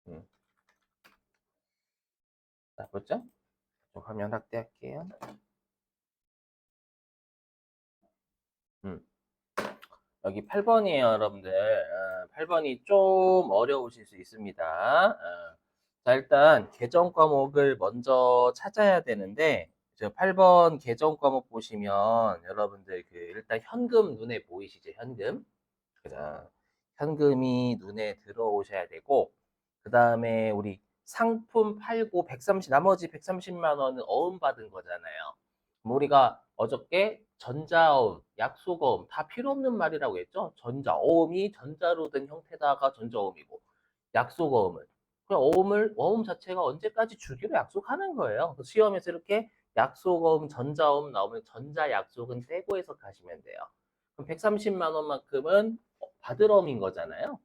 음. 자, 보죠? 좀 화면 확대할게요. 음. 여기 8번이에요, 여러분들. 8번이 좀 어려우실 수 있습니다. 자, 일단 계정 과목을 먼저 찾아야 되는데, 저 8번 계정 과목 보시면 여러분들 그 일단 현금 눈에 보이시죠? 현금. 그죠? 현금이 눈에 들어오셔야 되고, 그 다음에 우리 상품 팔고 130, 나머지 130만 원은 어음 받은 거잖아요. 그럼 우리가 어저께 전자어음, 약속어음 다 필요 없는 말이라고 했죠? 전자어음이 전자로 된 형태다가 전자어음이고, 약속어음은 그냥 어음 자체가 언제까지 주기로 약속하는 거예요. 시험에서 이렇게 약속어음, 전자어음 나오면 전자약속은 떼고 해석하시면 돼요. 그럼 130만 원만큼은 받을 어음인 거잖아요.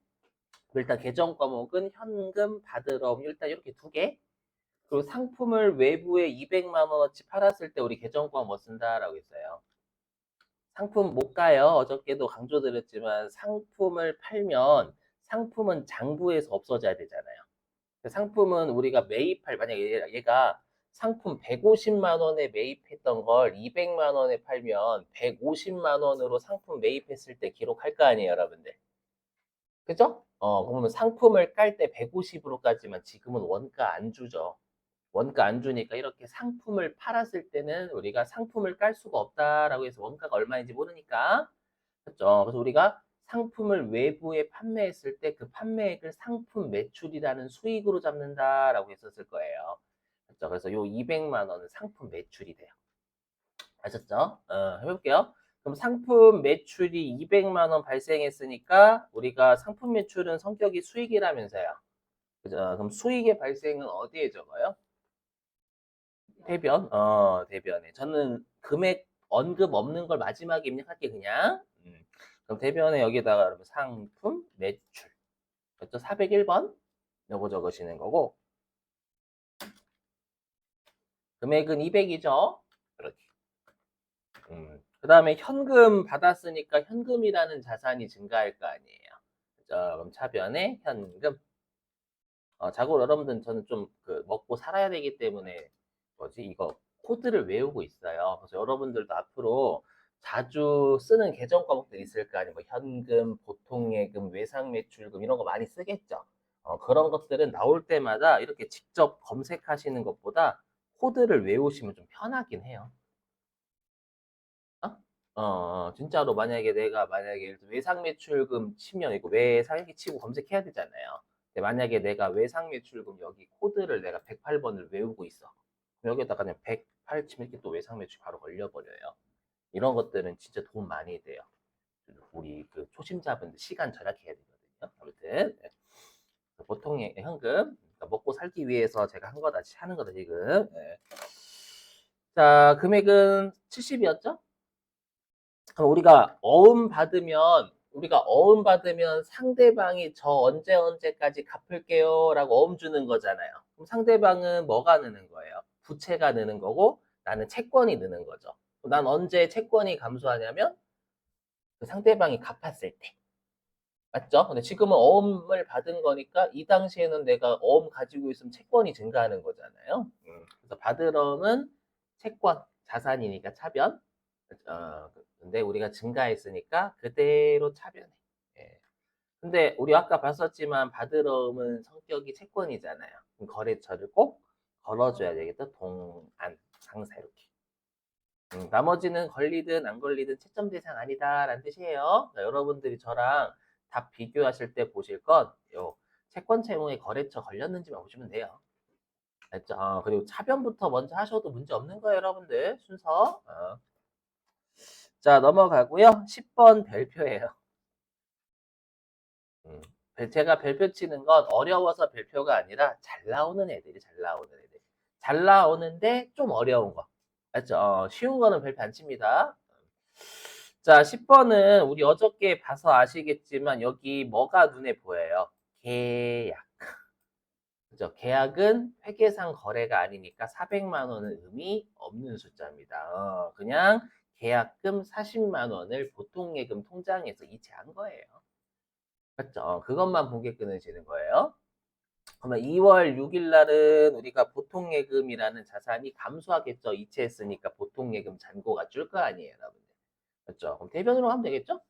일단 계정 과목은 현금, 받을 어음 일단 이렇게 두 개. 그리고 상품을 외부에 200만 원어치 팔았을 때 우리 계정 과목 뭐 쓴다라고 했어요. 상품 못 가요. 어저께도 강조드렸지만 상품을 팔면 상품은 장부에서 없어져야 되잖아요. 상품은 우리가 매입할 만약에 얘가 상품 150만 원에 매입했던 걸 200만 원에 팔면 150만 원으로 상품 매입했을 때 기록할 거 아니에요, 여러분들. 그죠? 그러면 상품을 깔 때 150으로까지만 지금은 원가 안 주죠. 원가 안 주니까 이렇게 상품을 팔았을 때는 우리가 상품을 깔 수가 없다라고 해서 원가가 얼마인지 모르니까. 그죠? 그래서 우리가 상품을 외부에 판매했을 때 그 판매액을 상품 매출이라는 수익으로 잡는다라고 했었을 거예요. 그죠? 그래서 요 200만 원은 상품 매출이 돼요. 아셨죠? 해볼게요. 그럼 상품 매출이 200만 원 발생했으니까 우리가 상품 매출은 성격이 수익이라면서요. 그죠? 그럼 수익의 발생은 어디에 적어요? 대변? 대변에. 저는 금액 언급 없는 걸 마지막에 입력할게, 그냥. 그럼 대변에 여기다가 여러분 상품 매출. 그죠? 401번? 요거 적으시는 거고. 금액은 200이죠? 그렇게. 그 다음에 현금 받았으니까 현금이라는 자산이 증가할 거 아니에요. 그죠? 그럼 차변에 현금. 자고 여러분들은 저는 좀 그 먹고 살아야 되기 때문에 뭐지 이거 코드를 외우고 있어요. 그래서 여러분들도 앞으로 자주 쓰는 계정 과목들 있을 거 아니에요. 뭐 현금, 보통예금, 외상매출금 이런 거 많이 쓰겠죠. 그런 것들은 나올 때마다 이렇게 직접 검색하시는 것보다 코드를 외우시면 좀 편하긴 해요. 어? 진짜로 만약에 내가 만약에 예를 들어 외상매출금 치면 이거 외상이 치고 검색해야 되잖아요. 근데 만약에 내가 외상매출금 여기 코드를 내가 108번을 외우고 있어. 여기다가 그냥 108 치면 이렇게 또 외상매출 바로 걸려버려요. 이런 것들은 진짜 도움 많이 돼요. 우리 그 초심자분들 시간 절약해야 되거든요. 아무튼 네. 보통의 현금 그러니까 먹고 살기 위해서 제가 한 거다 하는 거다 지금. 네. 자 금액은 70이었죠? 그럼 우리가 어음 받으면 상대방이 저 언제까지 갚을게요 라고 어음 주는 거잖아요. 그럼 상대방은 뭐가 느는 거예요? 부채가 느는 거고 나는 채권이 느는 거죠. 난 언제 채권이 감소하냐면 그 상대방이 갚았을 때. 맞죠? 근데 지금은 어음을 받은 거니까 이 당시에는 내가 어음 가지고 있으면 채권이 증가하는 거잖아요. 그래서 받을 어음은 채권, 자산이니까 차변. 근데 우리가 증가했으니까 그대로 차변해. 예. 근데 우리 아까 봤었지만 받을 어음은 성격이 채권이잖아요. 그럼 거래처를 꼭 걸어줘야 되겠다. 동안, 상사 이렇게. 나머지는 걸리든 안 걸리든 채점 대상 아니다라는 뜻이에요. 자, 여러분들이 저랑 답 비교하실 때 보실 건 요 채권 채무에 거래처 걸렸는지만 보시면 돼요. 알죠? 그리고 차변부터 먼저 하셔도 문제 없는 거예요, 여러분들. 순서. 자, 넘어가고요. 10번 별표예요. 음, 제가 별표 치는 건 어려워서 별표가 아니라 잘 나오는 애들이 잘 나오는 애들. 잘 나오는데 좀 어려운 거. 맞죠? 쉬운 거는 별표 안 칩니다. 자, 10번은 우리 어저께 봐서 아시겠지만 여기 뭐가 눈에 보여요? 계약. 그죠? 계약은 회계상 거래가 아니니까 400만 원은 의미 없는 숫자입니다. 그냥 계약금 40만 원을 보통예금 통장에서 이체한 거예요. 맞죠? 그것만 본게 끊어지는 거예요. 그러면 2월 6일 날은 우리가 보통예금이라는 자산이 감소하겠죠. 이체했으니까 보통예금 잔고가 줄 거 아니에요, 여러분들. 그렇죠? 그럼 대변으로 하면 되겠죠?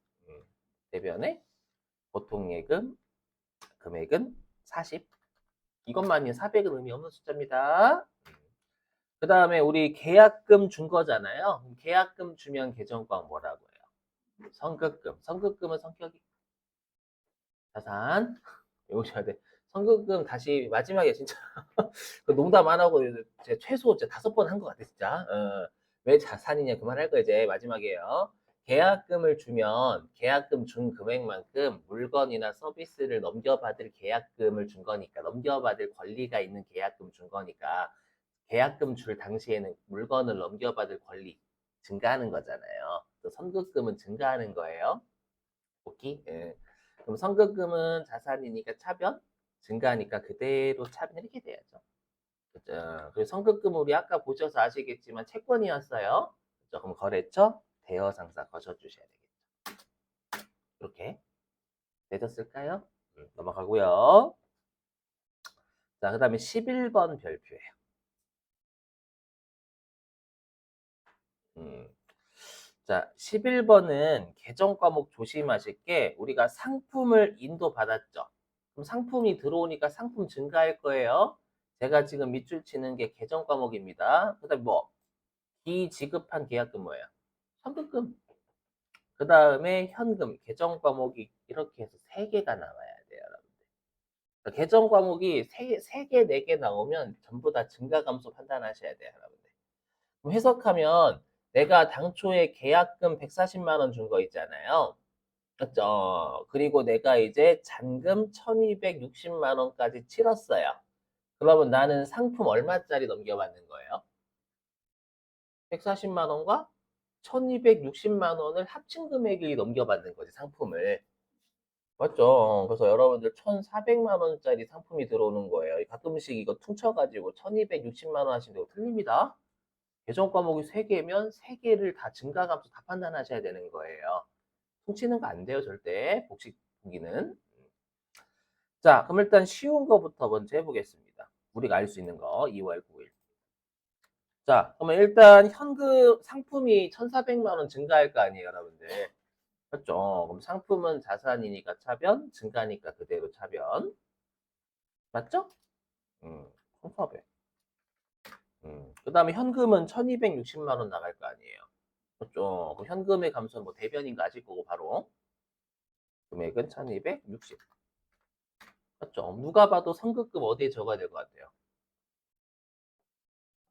대변에 보통예금 금액은 40. 이것만이 400은 의미 없는 숫자입니다. 그 다음에 우리 계약금 준 거잖아요. 계약금 주면 계정광 뭐라고 해요? 선급금. 선급금은 성격이 자산. 외우셔야 돼. 선급금 다시 마지막에 진짜 그 농담 안 하고 제 최소 5번 한 것 같아 진짜. 왜 자산이냐 그 말 할 거 이제 마지막이에요. 계약금을 주면 계약금 준 금액만큼 물건이나 서비스를 넘겨받을 계약금을 준 거니까 넘겨받을 권리가 있는 계약금 준 거니까 계약금 줄 당시에는 물건을 넘겨받을 권리 증가하는 거잖아요. 또 선급금은 증가하는 거예요. 오케이? 예. 그럼 선급금은 자산이니까 차변, 증가하니까 그대로 차변 이렇게 돼야죠. 그죠? 그리고 선급금 우리 아까 보셔서 아시겠지만 채권이었어요. 그죠? 그럼 거래처, 대여상사 거셔주셔야 되겠죠. 이렇게 되셨을까요? 넘어가고요. 자, 그 다음에 11번 별표예요. 음. 자, 11번은 계정 과목 조심하실 게 우리가 상품을 인도받았죠. 그럼 상품이 들어오니까 상품 증가할 거예요. 제가 지금 밑줄 치는 게 계정 과목입니다. 그 다음에 뭐 비지급한 계약금 뭐예요? 선급금. 그 다음에 현금, 계정 과목이 이렇게 해서 3개가 나와야 돼요, 여러분들. 그러니까 계정 과목이 3개, 4개 나오면 전부 다 증가 감소 판단하셔야 돼요, 여러분들. 그럼 해석하면 내가 당초에 계약금 140만 원 준 거 있잖아요. 맞죠? 그리고 내가 이제 잔금 1260만 원까지 치렀어요. 그러면 나는 상품 얼마짜리 넘겨받는 거예요? 140만 원과 1260만 원을 합친 금액이 넘겨받는 거지, 상품을. 맞죠? 그래서 여러분들 1400만 원짜리 상품이 들어오는 거예요. 가끔씩 이거 퉁쳐가지고 1260만 원 하시는 거 틀립니다. 계정 과목이 3개면 3개를 다 증가 감소 다 판단하셔야 되는 거예요. 퉁치는 거 안 돼요, 절대. 복식 보기는. 자, 그럼 일단 쉬운 거부터 먼저 해보겠습니다. 우리가 알 수 있는 거, 2월 9일. 자, 그러면 일단 현금 상품이 1,400만 원 증가할 거 아니에요, 여러분들. 그렇죠? 그럼 상품은 자산이니까 차변, 증가니까 그대로 차변. 맞죠? 1,400. 그 다음에 현금은 1,260만 원 나갈 거 아니에요. 그렇죠? 그럼 현금의 감소는 뭐 대변인 거 아실 거고, 바로. 금액은 1,260. 맞죠? 누가 봐도 선급금 어디에 적어야 될 것 같아요?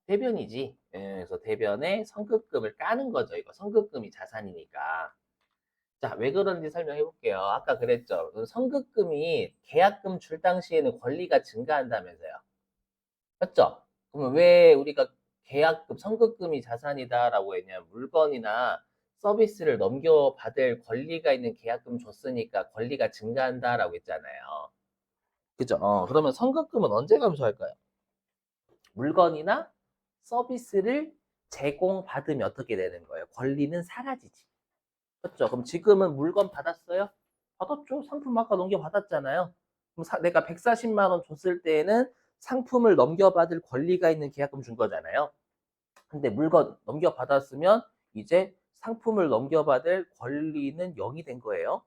대변이지. 예, 그래서 대변에 선급금을 까는 거죠. 이거 선급금이 자산이니까. 자, 왜 그런지 설명해 볼게요. 아까 그랬죠. 그 선급금이 계약금 줄 당시에는 권리가 증가한다면서요. 맞죠? 그러면 왜 우리가 계약금, 선급금이 자산이다라고 했냐? 물건이나 서비스를 넘겨받을 권리가 있는 계약금 줬으니까 권리가 증가한다라고 했잖아요. 그죠? 그러면 선급금은 언제 감소할까요? 물건이나 서비스를 제공받으면 어떻게 되는 거예요? 권리는 사라지지. 그렇죠? 그럼 지금은 물건 받았어요? 받았죠. 상품 아까 넘겨받았잖아요. 그럼 내가 140만 원 줬을 때에는 상품을 넘겨받을 권리가 있는 계약금 준 거잖아요. 근데 물건 넘겨받았으면 이제 상품을 넘겨받을 권리는 0이 된 거예요.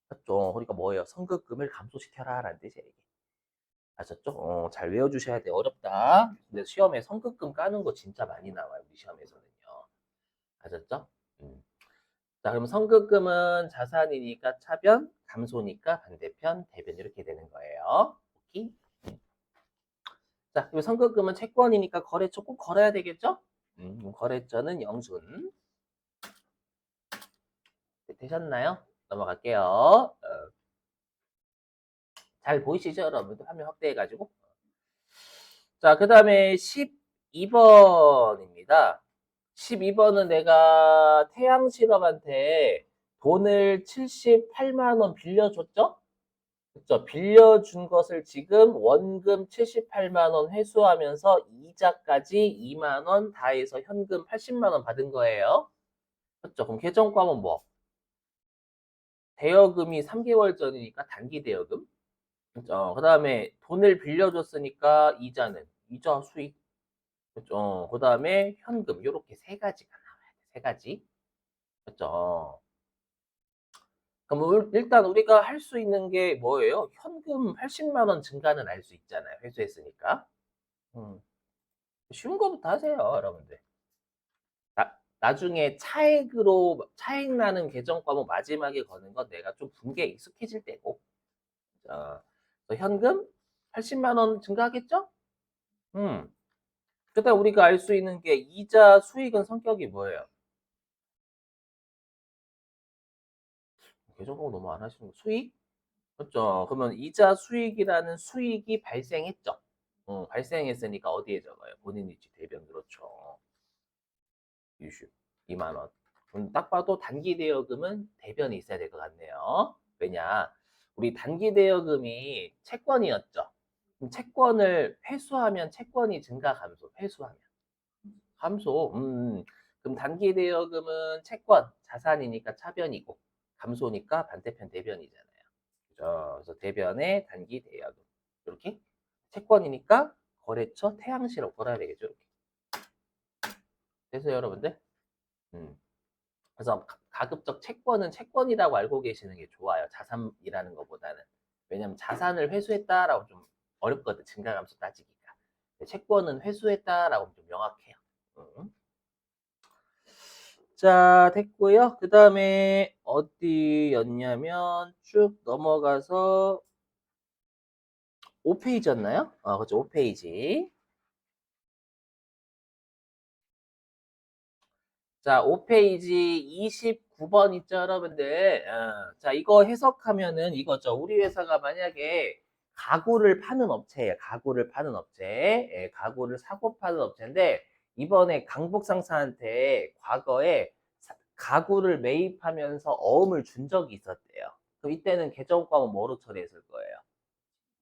맞죠? 그러니까 뭐예요? 선급금을 감소시켜라 라는 뜻이에요. 이게. 아셨죠? 잘 외워주셔야 돼요. 어렵다. 근데 시험에 선급금 까는 거 진짜 많이 나와요. 우리 시험에서는요. 아셨죠? 음. 자, 그럼 선급금은 자산이니까 차변, 감소니까 반대편, 대변 이렇게 되는 거예요. 오케이? 자, 그리고 선급금은 채권이니까 거래처 꼭 걸어야 되겠죠? 거래처는 영순. 네, 되셨나요? 넘어갈게요. 잘 보이시죠, 여러분들? 화면 확대해가지고. 자, 그 다음에 12번입니다. 12번은 내가 태양실업한테 돈을 78만 원 빌려줬죠? 그쵸? 빌려준 것을 지금 원금 78만 원 회수하면서 이자까지 2만 원 다 해서 현금 80만 원 받은 거예요. 그렇죠? 그럼 계정과목 뭐? 대여금이 3개월 전이니까 단기 대여금. 그죠? 그 다음에 돈을 빌려줬으니까 이자 수익. 그죠? 그 다음에 현금. 요렇게 세 가지가 나와야 돼. 세 가지. 그죠? 그럼 일단 우리가 할 수 있는 게 뭐예요? 현금 80만 원 증가는 알 수 있잖아요. 회수했으니까. 음, 쉬운 거부터 하세요, 여러분들. 나중에 차액 나는 계정 과목 마지막에 거는 건 내가 좀 분기에 익숙해질 때고. 그래서 현금 80만 원 증가하겠죠? 그다음 우리가 알 수 있는 게 이자 수익은 성격이 뭐예요? 계정 과목 너무 안 하시는 거. 수익? 그렇죠. 그러면 이자 수익이라는 수익이 발생했죠. 발생했으니까 어디에 적어요? 본인 위치 대변 그렇죠. 유슈 2만 원. 딱 봐도 단기 대여금은 대변이 있어야 될 것 같네요. 왜냐? 우리 단기 대여금이 채권이었죠. 그럼 채권을 회수하면 채권이 증가 감소, 회수하면 감소. 그럼 단기 대여금은 채권, 자산이니까 차변이고 감소니까 반대편 대변이잖아요. 그죠? 그래서 대변의 단기 대여금. 이렇게 채권이니까 거래처 태양시로 걸어야 되겠죠. 이렇게. 됐어요, 여러분들? 음. 그래서 가급적 채권은 채권이라고 알고 계시는 게 좋아요. 자산이라는 것보다는. 왜냐면 자산을 회수했다라고 좀 어렵거든. 증가감소 따지기가. 채권은 회수했다라고 좀 명확해요. 음. 자, 됐고요. 그 다음에 어디였냐면 쭉 넘어가서 5페이지였나요? 그렇죠. 5페이지. 자, 5페이지 29번 있죠, 여러분들. 자, 이거 해석하면은 이거죠. 우리 회사가 만약에 가구를 파는 업체예요. 가구를 파는 업체. 예, 가구를 사고 파는 업체인데, 이번에 강북 상사한테 과거에 가구를 매입하면서 어음을 준 적이 있었대요. 그럼 이때는 계정과목 뭐로 처리했을 거예요?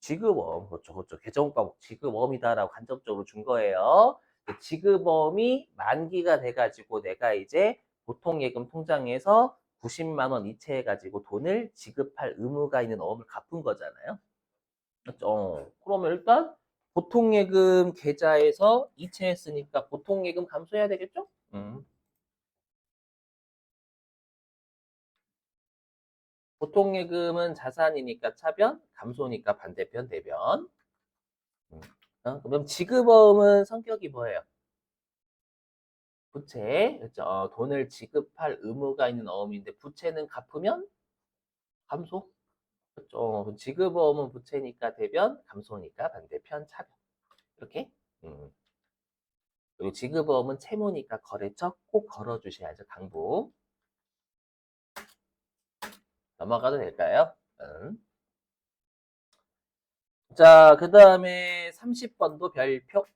지급어음, 그렇죠, 그렇죠. 계정과목 지급어음이다라고 간접적으로 준 거예요. 지급어음이 만기가 돼가지고 내가 이제 보통예금 통장에서 90만 원 이체해가지고 돈을 지급할 의무가 있는 어음을 갚은 거잖아요. 그렇죠. 그러면 일단 보통예금 계좌에서 이체했으니까 보통예금 감소해야 되겠죠? 보통예금은 자산이니까 차변, 감소니까 반대편 대변. 음. 그럼 지급어음은 성격이 뭐예요? 부채, 그렇죠? 돈을 지급할 의무가 있는 어음인데 부채는 갚으면 감소? 그렇죠? 지급어음은 부채니까 대변, 감소니까 반대편 차변. 이렇게. 음. 그리고 지급어음은 채무니까 거래처 꼭 걸어주셔야죠. 강부. 넘어가도 될까요? 자, 그 다음에 30번도 별표.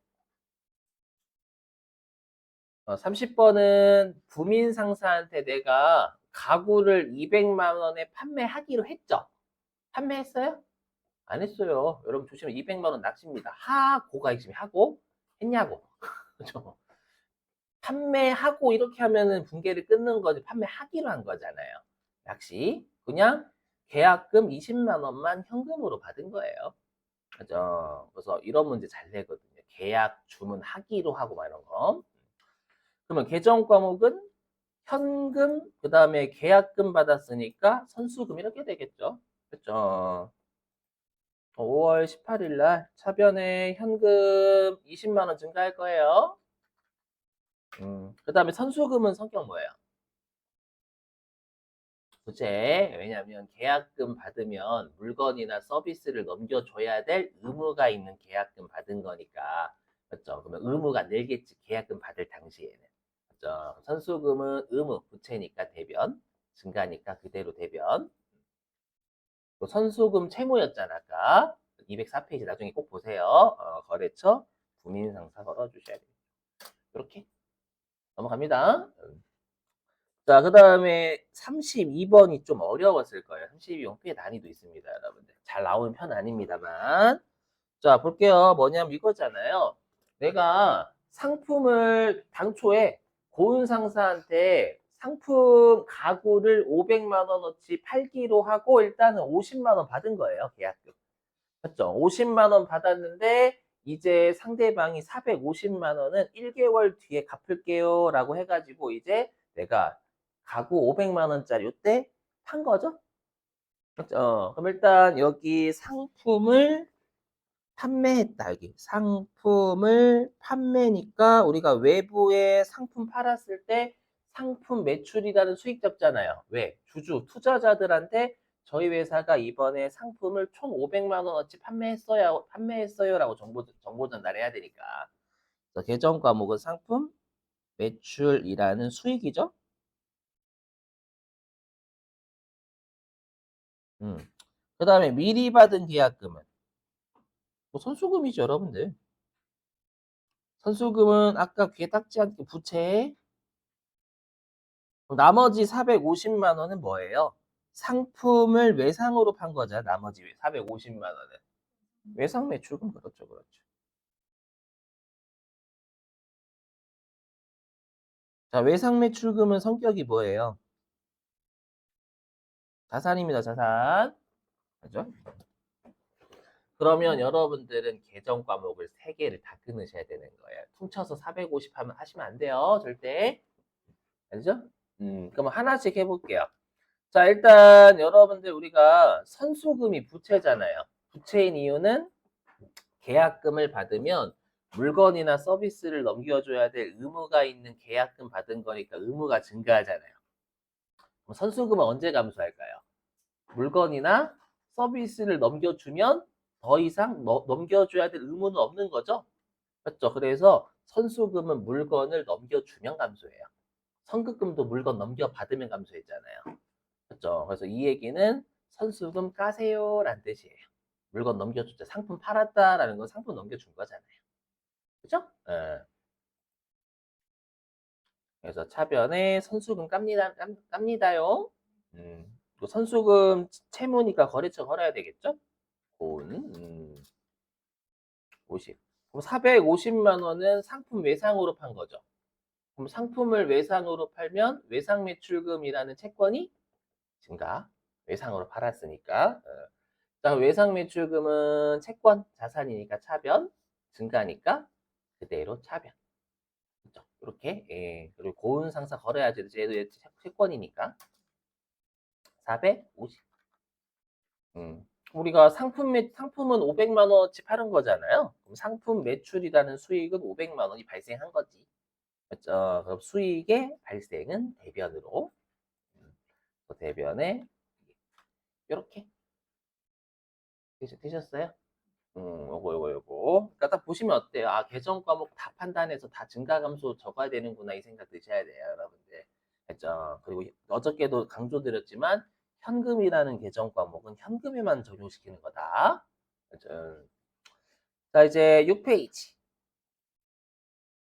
30번은 부민 상사한테 내가 가구를 200만 원에 판매하기로 했죠. 판매했어요? 안 했어요. 여러분 조심해. 200만 원 낚시입니다. 하고가 있으면 하고 했냐고. 그죠? 판매하고 이렇게 하면은 분계를 끊는 거지. 판매하기로 한 거잖아요. 낚시. 그냥 계약금 20만 원만 현금으로 받은 거예요. 그죠? 그래서 이런 문제 잘 내거든요. 계약 주문하기로 하고 막 이런 거. 그러면 계정 과목은 현금, 그 다음에 계약금 받았으니까 선수금 이렇게 되겠죠. 그렇죠. 5월 18일 날 차변에 현금 20만 원 증가할 거예요. 그 다음에 선수금은 성격 뭐예요? 부채. 왜냐하면 계약금 받으면 물건이나 서비스를 넘겨줘야 될 의무가 있는 계약금 받은 거니까. 그렇죠. 그러면 의무가 늘겠지. 계약금 받을 당시에는. 그렇죠. 선수금은 의무, 부채니까 대변. 증가니까 그대로 대변. 또 선수금 채무였잖아, 아까. 204페이지 나중에 꼭 보세요. 거래처, 부민상사 걸어주셔야 돼요. 이렇게 넘어갑니다. 자, 그 다음에 32번이 좀 어려웠을 거예요. 32번 꽤 난이도 있습니다, 여러분들. 잘 나오는 편 아닙니다만. 자, 볼게요. 뭐냐면 이거잖아요. 내가 상품을 당초에 고은 상사한테 상품 가구를 500만 원어치 팔기로 하고 일단은 50만 원 받은 거예요. 계약금. 맞죠? 50만 원 받았는데 이제 상대방이 450만 원은 1개월 뒤에 갚을게요라고 해가지고 이제 내가 가구 500만 원짜리 이때 판 거죠? 그렇죠? 그럼 일단 여기 상품을 판매했다. 여기 상품을 판매니까 우리가 외부에 상품 팔았을 때 상품 매출이라는 수익 잡잖아요. 왜? 주주, 투자자들한테 저희 회사가 이번에 상품을 총 500만 원어치 판매했어요라고 정보 전달해야 되니까. 그래서 계정 과목은 상품 매출이라는 수익이죠. 음. 그 다음에 미리 받은 계약금은 뭐 선수금이죠, 여러분들. 선수금은 아까 귀에 닦지 않게 부채에 나머지 450만 원은 뭐예요? 상품을 외상으로 판 거잖아. 나머지 450만 원은. 외상 매출금 그렇죠. 그렇죠. 자, 외상 매출금은 성격이 뭐예요? 자산입니다. 자산. 그죠? 그러면 여러분들은 계정 과목을 3개를 다 끊으셔야 되는 거예요. 퉁쳐서 450 하시면 안 돼요. 절대. 알죠? 그럼 하나씩 해볼게요. 자, 일단 여러분들 우리가 선수금이 부채잖아요. 부채인 이유는 계약금을 받으면 물건이나 서비스를 넘겨줘야 될 의무가 있는 계약금 받은 거니까 의무가 증가하잖아요. 그럼 선수금은 언제 감소할까요? 물건이나 서비스를 넘겨주면 더 이상 넘겨줘야 될 의무는 없는 거죠. 맞죠? 그래서 선수금은 물건을 넘겨주면 감소해요. 선급금도 물건 넘겨받으면 감소했잖아요. 그렇죠? 그래서 이 얘기는 선수금 까세요라는 뜻이에요. 물건 넘겨줬자 상품 팔았다라는 건 상품 넘겨준 거잖아요. 그죠? 예. 그래서 차변에 선수금 깝니다요. 또 선수금 채무니까 거래처 걸어야 되겠죠? 돈 50. 그럼 450만 원은 상품 외상으로 판 거죠. 그럼 상품을 외상으로 팔면 외상 매출금이라는 채권이 증가. 외상으로 팔았으니까. 자, 외상 매출금은 채권 자산이니까 차변 증가니까 그대로 차변. 그렇죠? 이렇게 예. 그리고 고은 상사 걸어야지 쟤도 채권이니까 450. 우리가 상품은 500만 원어치 파는 거잖아요. 그럼 상품 매출이라는 수익은 500만 원이 발생한 거지. 그렇죠? 그럼 수익의 발생은 대변으로 대변에 이렇게 되셨어요? 요거. 그러니까 딱 보시면 어때요? 아, 계정 과목 다 판단해서 다 증가 감소 적어야 되는구나 이 생각 드셔야 돼요, 여러분들. 그죠? 그리고 어저께도 강조드렸지만 현금이라는 계정 과목은 현금에만 적용시키는 거다. 그죠? 자, 이제 6페이지.